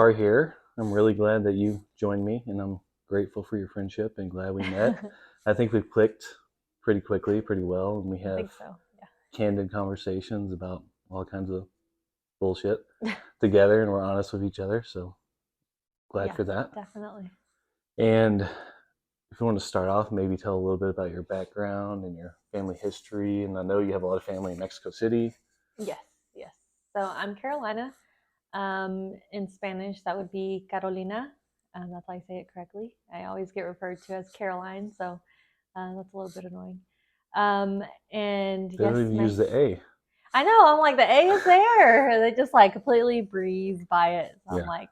are here. I'm really glad that you joined me, and I'm grateful for your friendship and glad we met. I think we've clicked pretty quickly, pretty well, and we I have think so. candid conversations about all kinds of bullshit together, and we're honest with each other, so glad for that. Definitely. And if you want to start off, maybe tell a little bit about your background and your family history. And I know you have a lot of family in Mexico City. Yes. So I'm Carolina. In Spanish, that would be Carolina. That's how I say it correctly. I always get referred to as Caroline, so that's a little bit annoying. And They don't even use the A. I know. I'm like, the A is there. They just like completely breeze by it. So I'm like,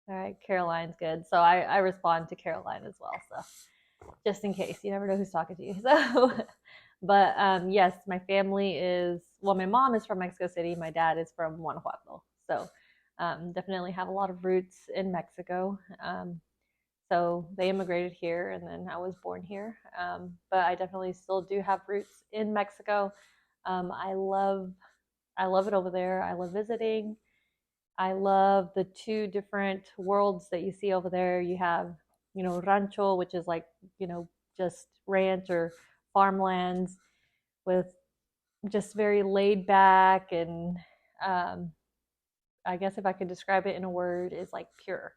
all right, Caroline's good. So I respond to Caroline as well. So just in case, you never know who's talking to you. So, but yes, my family is, well, my mom is from Mexico City. My dad is from Guanajuato. So definitely have a lot of roots in Mexico. So they immigrated here, and then I was born here. But I definitely still do have roots in Mexico. I love it over there. I love visiting. I love the two different worlds that you see over there. You have, rancho, which is like, just ranch or farmlands with just very laid back, and I guess if I could describe it in a word, is like pure.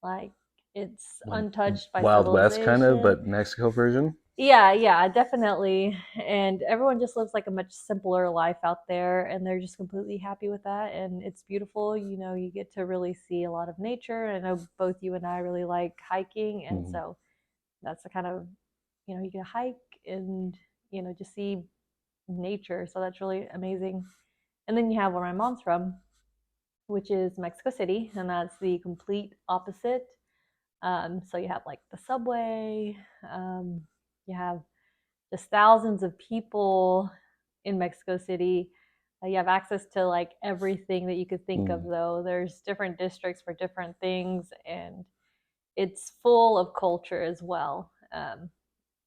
Like it's untouched by Wild West kind of, civilization. but Mexico version. Yeah, definitely. And everyone just lives like a much simpler life out there, and they're just completely happy with that. And it's beautiful. You get to really see a lot of nature. I know both you and I really like hiking, and so that's the kind of, you can hike and, just see nature. So that's really amazing. And then you have where my mom's from, which is Mexico City, and that's the complete opposite. So you have like the subway, you have just thousands of people in Mexico City. You have access to like everything that you could think of, though. There's different districts for different things, and it's full of culture as well.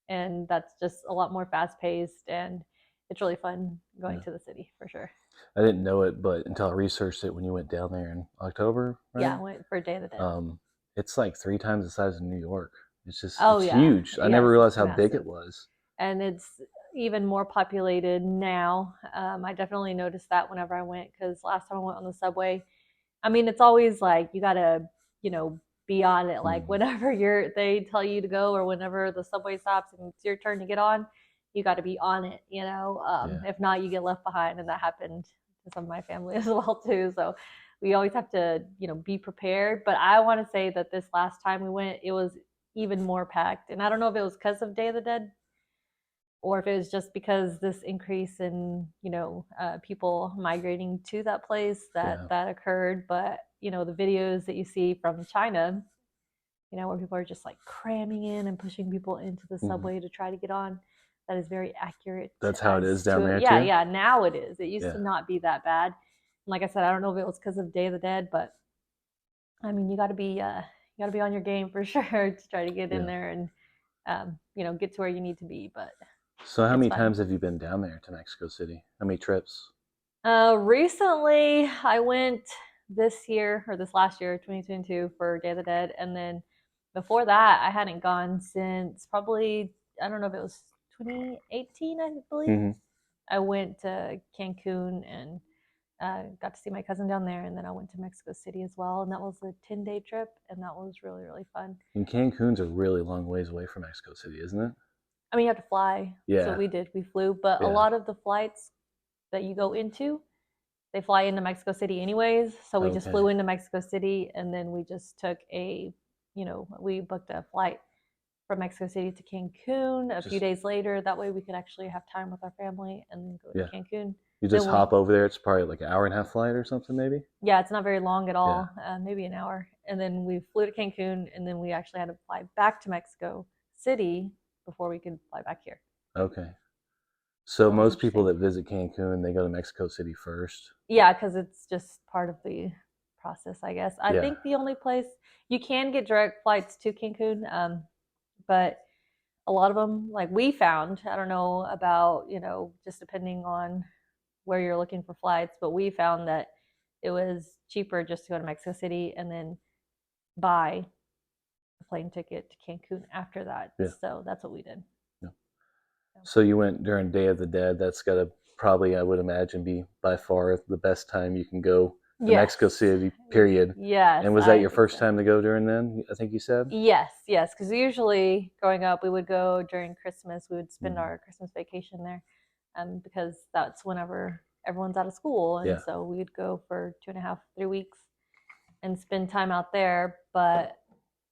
And that's just a lot more fast paced, and it's really fun going to the city for sure. I didn't know it, but until I researched it when you went down there in October, right? Yeah, I went for Day of the Dead. It's like 3 times the size of New York. It's just it's huge. I never realized how big it was. And it's even more populated now. I definitely noticed that whenever I went, because last time I went on the subway, I mean, it's always like you gotta, be on it. Like whenever they tell you to go, or whenever the subway stops and it's your turn to get on, you got to be on it. If not, you get left behind, and that happened to some of my family as well too. So we always have to, be prepared. But I want to say that this last time we went, it was even more packed, and I don't know if it was because of Day of the Dead, or if it was just because this increase in people migrating to that place that occurred. But the videos that you see from China, where people are just like cramming in and pushing people into the subway to try to get on, that is very accurate. That's how it is down there yeah too? yeah now it is. It used to not be that bad. And like I said, I don't know if it was because of Day of the Dead, but I mean, you got to be on your game for sure to try to get in there and get to where you need to be. But so how many times have you been down there to Mexico City? How many trips? Recently, I went this last year, 2022, for Day of the Dead. And then before that, I hadn't gone since probably, I don't know if it was 2018, I believe. I went to Cancun and got to see my cousin down there. And then I went to Mexico City as well. And that was a 10-day trip. And that was really, really fun. And Cancun's a really long ways away from Mexico City, isn't it? I mean, you have to fly. Yeah. So we did. We flew. But a lot of the flights that you go into, they fly into Mexico City anyways. So we just flew into Mexico City, and then we just took we booked a flight from Mexico City to Cancun a few days later. That way we could actually have time with our family and then go to Cancun. You just hop over there. It's probably like an hour-and-a-half flight or something, maybe? Yeah, it's not very long at all. Maybe an hour. And then we flew to Cancun, and then we actually had to fly back to Mexico City before we could fly back here. Okay. So most people that visit Cancun, they go to Mexico City first. Yeah, because it's just part of the process, I guess. I think the only place you can get direct flights to Cancun, but a lot of them, like we found, I don't know about, just depending on where you're looking for flights, but we found that it was cheaper just to go to Mexico City and then buy a plane ticket to Cancun after that. Yeah. So that's what we did. Yeah. So you went during Day of the Dead. That's got to probably, I would imagine, be by far the best time you can go to Mexico City, period. Yes. And was that your first time to go during then, I think you said? Yes. Because usually growing up, we would go during Christmas. We would spend our Christmas vacation there because that's whenever everyone's out of school. And so we would go for 2.5, 3 weeks and spend time out there. But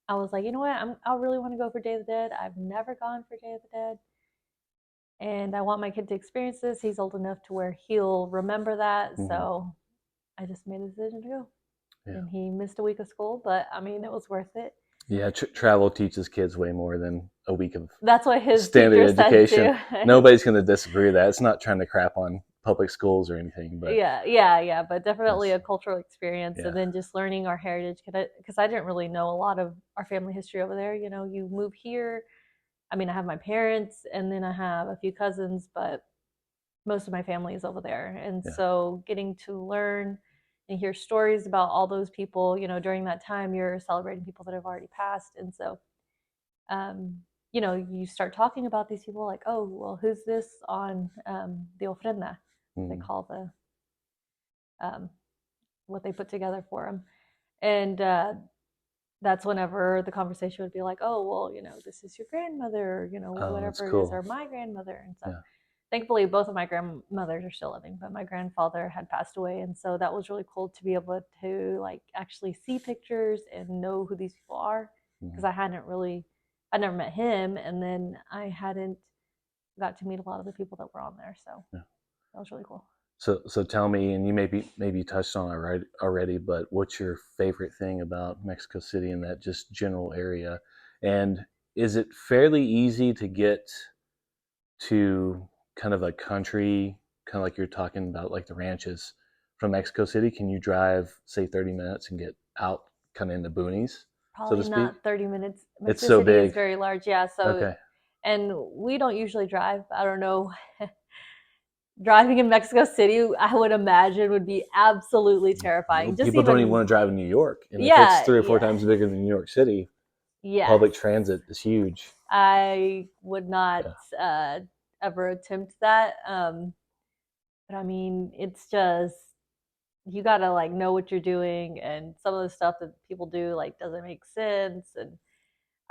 I was like, you know what? I really want to go for Day of the Dead. I've never gone for Day of the Dead. And I want my kid to experience this. He's old enough to where he'll remember that. So I just made a decision to go. Yeah. And he missed a week of school, but I mean, it was worth it. Yeah, travel teaches kids way more than a week of That's what his standard education. Nobody's going to disagree with that. It's not trying to crap on public schools or anything, but but definitely a cultural experience, and then just learning our heritage because I didn't really know a lot of our family history over there. You know, you move here. I mean, I have my parents, and then I have a few cousins, but most of my family is over there, and so getting to learn and hear stories about all those people, you know, during that time, you're celebrating people that have already passed. And so, you know, you start talking about these people like, oh, well, who's this on the ofrenda? They call the, what they put together for them. And that's whenever the conversation would be like, oh, well, you know, this is your grandmother, you know, whatever it is, or my grandmother. And so thankfully, both of my grandmothers are still living, but my grandfather had passed away. And so that was really cool to be able to like actually see pictures and know who these people are. Because I'd never met him. And then I hadn't got to meet a lot of the people that were on there. So that was really cool. So tell me, and you maybe touched on it already, but what's your favorite thing about Mexico City in that just general area? And is it fairly easy to get to kind of a country, kind of like you're talking about, like the ranches from Mexico City? Can you drive, say, 30 minutes and get out kind of in the boonies? Probably so to not speak? 30 minutes. Mexico it's so City big. Is very large, yeah. So, and we don't usually drive. I don't know. Driving in Mexico City, I would imagine, would be absolutely terrifying. People don't even want to drive in New York. And if it's 3 or 4 times bigger than New York City, public transit is huge. I would not ever attempt that. But I mean, it's just, you got to like know what you're doing. And some of the stuff that people do like doesn't make sense. And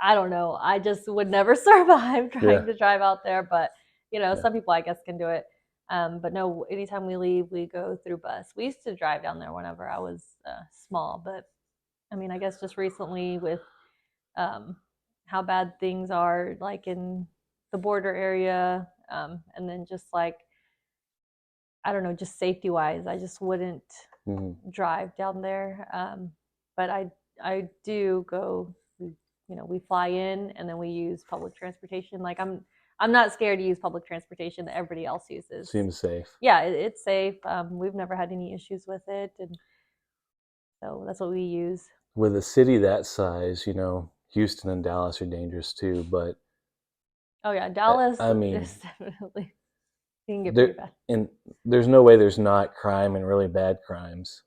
I don't know. I just would never survive trying to drive out there. But, you know, some people I guess can do it. But no, anytime we leave, we go through bus. We used to drive down there whenever I was small. But I mean, I guess just recently with how bad things are like in the border area. And then just like, I don't know, just safety wise, I just wouldn't drive down there. But I do go, you know, we fly in and then we use public transportation. Like I'm not scared to use public transportation that everybody else uses. Seems safe. Yeah, it's safe. We've never had any issues with it. And so that's what we use. With a city that size, you know, Houston and Dallas are dangerous too, but Dallas is definitely, you can get pretty bad. And there's no way there's not crime and really bad crimes,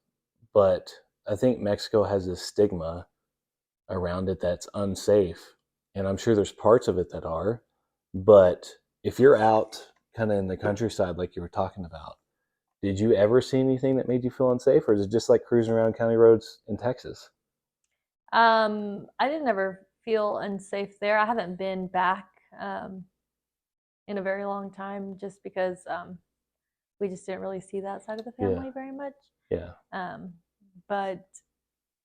but I think Mexico has this stigma around it that's unsafe, and I'm sure there's parts of it that are, but if you're out kind of in the countryside like you were talking about, did you ever see anything that made you feel unsafe, or is it just like cruising around county roads in Texas? I didn't ever feel unsafe there. I haven't been back in a very long time just because we just didn't really see that side of the family very much. But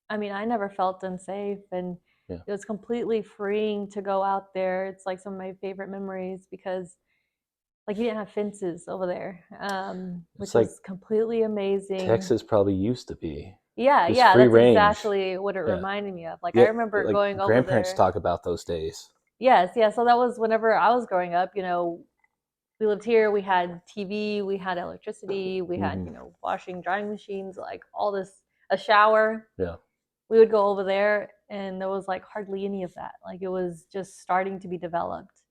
I mean, I never felt unsafe, and it was completely freeing to go out there. It's like some of my favorite memories because like you didn't have fences over there, which was completely amazing. Texas probably used to be. That's range. Exactly what it reminded me of. Like I remember like going over there. Grandparents talk about those days. Yes. So that was whenever I was growing up, you know, we lived here, we had TV, we had electricity, we had, you know, washing, drying machines, like all this, a shower. We would go over there and there was like hardly any of that. Like it was just starting to be developed.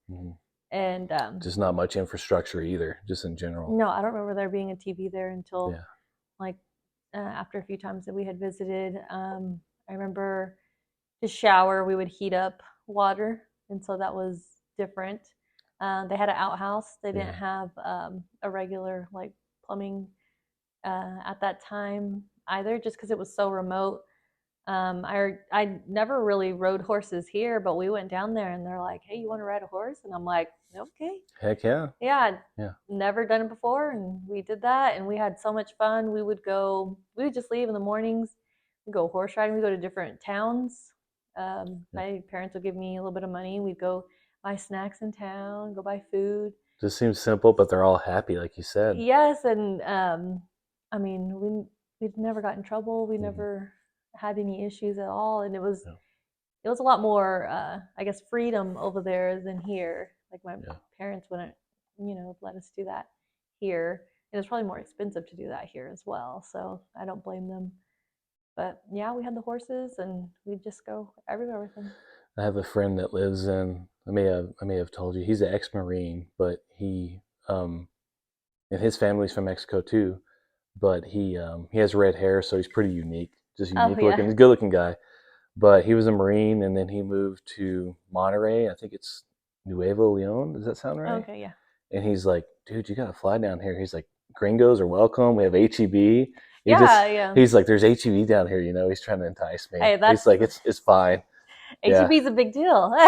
And just not much infrastructure either, just in general. No, I don't remember there being a TV there until like after a few times that we had visited. I remember to shower, we would heat up water, and so that was different. They had an outhouse. They didn't have a regular like plumbing at that time either, just because it was so remote. I never really rode horses here, but we went down there and they're like, "Hey, you want to ride a horse?" And I'm like, "Okay." Heck yeah. Yeah, I'd never done it before, and we did that, and we had so much fun. We would just leave in the mornings, we'd go horse riding, we go to different towns. My parents would give me a little bit of money. We'd go buy snacks in town, go buy food. Just seems simple, but they're all happy, like you said. Yes, and I mean, we'd never got in trouble. We never had any issues at all, and it was a lot more, I guess, freedom over there than here. Like my parents wouldn't, let us do that here, and it's probably more expensive to do that here as well. So I don't blame them. But yeah, we had the horses, and we'd just go everywhere with them. I have a friend that lives in. I may have told you he's an ex-Marine, but he and his family's from Mexico too. But he has red hair, so he's pretty unique, just unique looking. He's a good-looking guy. But he was a Marine, and then he moved to Monterey. I think it's Nuevo Leon. Does that sound right? Okay, yeah. And he's like, "Dude, you gotta fly down here." He's like, "Gringos are welcome. We have HEB." He's like, "There's HEB down here." He's trying to entice me. Hey, he's like, "It's fine." HEB is a big deal.